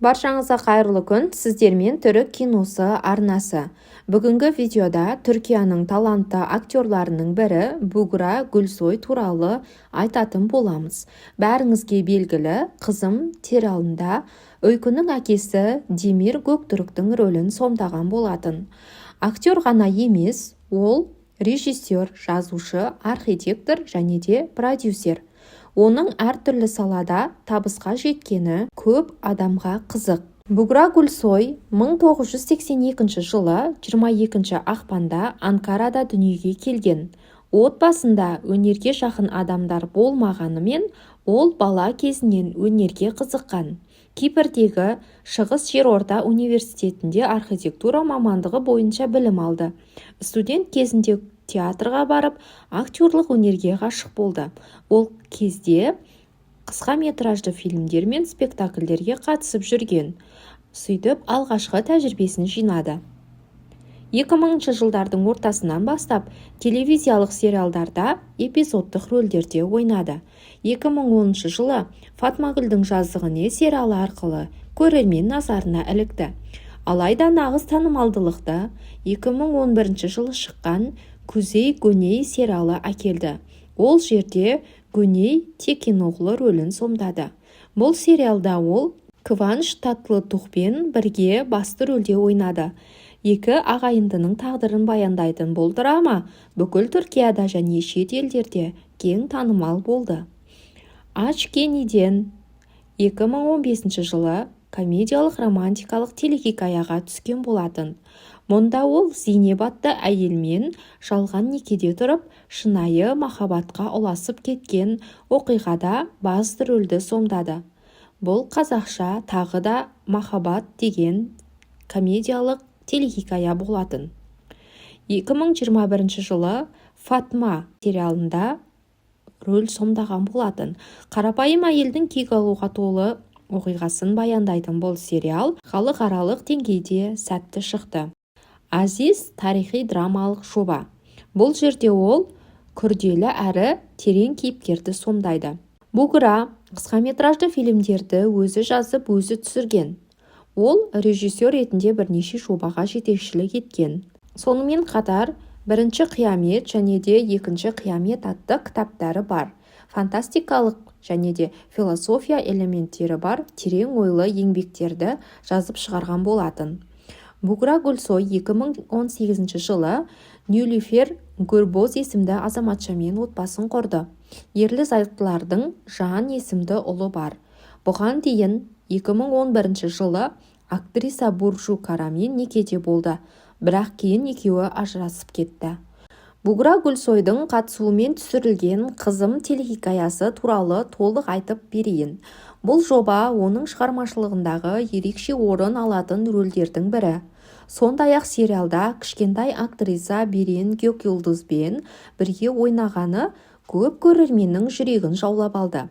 Баршаңызға қайырлы күн, сіздермен түрік киносы арнасы. Бүгінгі видеода Түркияның талантты актерларының бірі Бугра Гүлсой туралы айтатын боламыз. Бәріңізге белгілі, Қызым сериалында Өйкүнің әкесі Демир Göktürk'тің рөлін сомдаған болатын. Актер ғана емес, ол режиссер, жазушы, архитектор және де продюсер. Оның әртүрлі салада табысқа жеткені көп адамға қызық. Бугра Гүлсой 1982 жылы 22 ақпанда Анкарада дүниеге келген. Отбасында өнерге жақын адамдар болмағанымен, ол бала кезінен өнерге қызыққан. Кипрдегі Шығыс Жерорта университетінде архитектура мамандығы бойынша білім алды. Студент кезінде театрға барып, актерлік өнерге ғашық болды. Ол кезде қысқа метражды фильмдер мен спектакльдерге қатысып жүрген. Сөйтіп, алғашқы тәжірибесін жинады. 2000 жылдардың ортасынан бастап телевизиялық сериалдарда эпизодтық рөлдерде ойнады. 2010 жылы Фатмагүлдің жазығыне сериалы арқылы көрермен назарына ілікті. Алайда нағыз танымалдылықты 2011 жылы шыққан Күзей Гөней сериалы әкелді. Ол жерде Гөней Текеноғлы рөлін сомдады. Бұл сериалда ол Кыванш Татлытуғпен бірге басты рөлде ойнады. Екі ағайындының тағдырын баяндайтын бұл драма бүкіл Түркияда және шет елдерде кең танымал болды. Ач Кениден 2015 жылы комедиялық романтикалық телехикаяға түскен болатын. Мұнда ол Зейнеп атты әйелмен жалған некеде тұрып, шынайы махаббатқа ұласып кеткен оқиғада басты рөлді сомдады. Бұл қазақша тағы да махаббат деген комедиялық телехикая болатын. 2021 жылы Фатма сериалында рөл сомдаған болатын. Қарапайым әйелдің кек алуға толы оқиғасын баяндайтын бұл сериал халықаралық деңгейде сәтті шықты. Азиз тарихи драмалық жоба. Бұл жерде ол күрделі әрі терең кейіпкерді сомдайды. Бугра қысқаметражды фильмдерді өзі жазып, өзі түсірген. Ол режиссер ретінде бірнеше жобаға жетекшілік еткен. Сонымен қатар, бірінші қиямет және де екінші қиямет атты кітаптары бар. Фантастикалық және де философия элементтері бар терең ойлы еңбектерді жазып шығарған болатын. Бугра Гүлсой 2018 жылы Нилүфер Гүрбоз есімді азаматшамен отбасын құрды. Ерлі-зайыптылардың Жан есімді ұлы бар. Бұған дейін 2011 жылы актриса Буржу Карамен некеде болды, бірақ кейін екеуі ажырасып кетті. Бугра Гүлсойдың қатысуымен түсірілген Қызым телехикаясы туралы толық айтып берейін. Бұл жоба оның шығармашылығындағы ерекше орын алатын рөлдердің бірі. Сондай-ақ сериалда кішкентай актриса Берен Gökyıldızбен бірге ойнағаны көп көрерменнің жүрегін жаулап алды.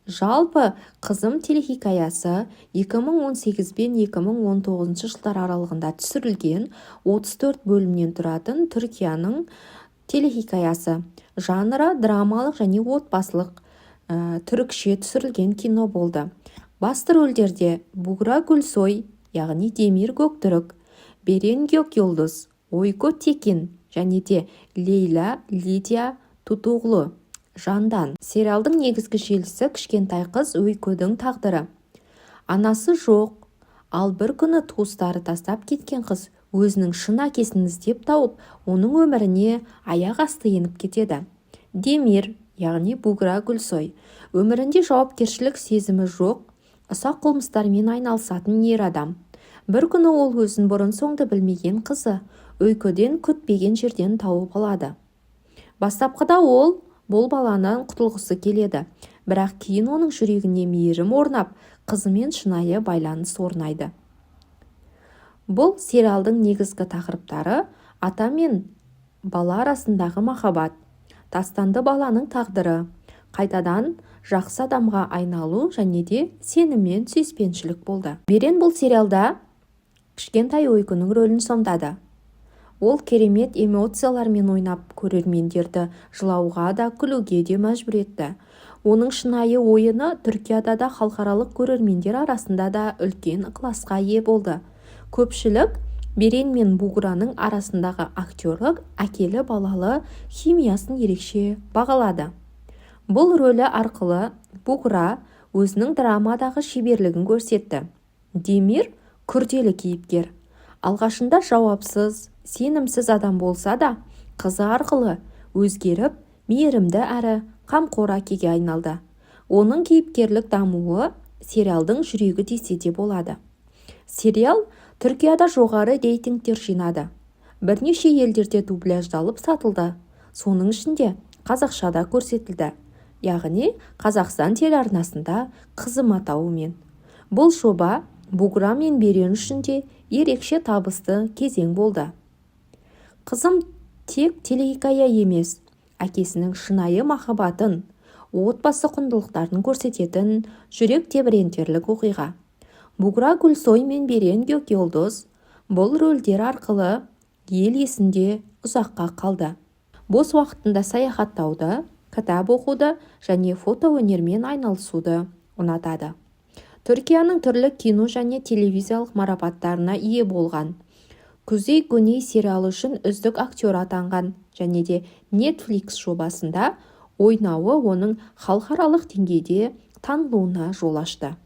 Жалпы Қызым телехикаясы 2018 пен 2019 жылдар аралығында түсірілген 34 бөлімнен тұратын Түркияның телехикаясы. Жанры драмалық және отбасылық түрікше түсірілген кино болды. Басты рөлдерде Бугра Гүлсой, яғни Демир Göktürk, Берен Gökyıldız, Ойко Текен және де Лейла Лидия Тутуғлы Жандан. Сериалдың негізгі желісі кішкентай қыз Өйкөдің тағдыры. Анасы жоқ, ал бір күні туыстары тастап кеткен қыз өзінің шын әкесін іздеп тауып, оның өміріне аяқ асты еніп кетеді. Демир, яғни Бугра Гүлсой, өмірінде жауапкершілік сезімі жоқ, ұсақ қылмыстармен айналысатын ер адам. Бір күні ол өзін бұрын соңды білмеген қызы Өйкөден күтпеген жерден тауып алады. Бастапқыда ол бұл баладан құтылғысы келеді, бірақ кейін оның жүрегіне мейірім орнап, қызымен шынайы байланыс орнайды. Бұл сериалдың негізгі тақырыптары ата мен бала арасындағы махаббат, тастанды баланың тағдыры, қайтадан жақсы адамға айналу және де сенім мен сүйіспеншілік болды. Берен бұл сериалда кішкентай Өйкүнің рөлін сомдады. Ол керемет эмоциялармен ойнап, көрермендерді жылауға да күлуге де мәжбүр етті. Оның шынайы ойыны Түркияда да халықаралық көрермендер арасында да үлкен ықыласқа ие болды. Көпшілік Берен мен Буграның арасындағы актерлік әкелі балалы химиясын ерекше бағалады. Бұл рөлі арқылы Бугра өзінің драмадағы шеберлігін көрсетті. Демир күрделі кейіпкер. Алғашында жауапсыз, сенімсіз адам болса да, қызы арқылы өзгеріп, мейірімді әрі қамқор әкеге айналды. Оның кейіпкерлік дамуы сериалдың жүрегі десе де болады. Сериал Түркияда жоғары рейтингтер жинады. Бірнеше елдерде дубляждалып сатылды. Соның ішінде қазақшада көрсетілді. Яғни Қазақстан телеарнасында қызым атауымен. Бұл жоба Бугра мен Берен үшін де ерекше табысты кезең болды. Қызым тек телехикая емес, әкесінің шынайы махаббатын, отбасы құндылықтарын көрсететін жүрек тебірентерлік оқиға. Бугра Гүлсой мен Берен Gökyıldız бұл рөлдер арқылы ел есінде ұзаққа қалды. Бос уақытында саяхаттауды, кітап оқуды және фотоөнермен айналысуды ұнатады. Түркияның түрлі кино және телевизиялық марапаттарына ие болған. Күзей Гөней сериалы үшін үздік актер атанған және де Netflix жобасында ойнауы оның халықаралық деңгейде танылуына жол ашты.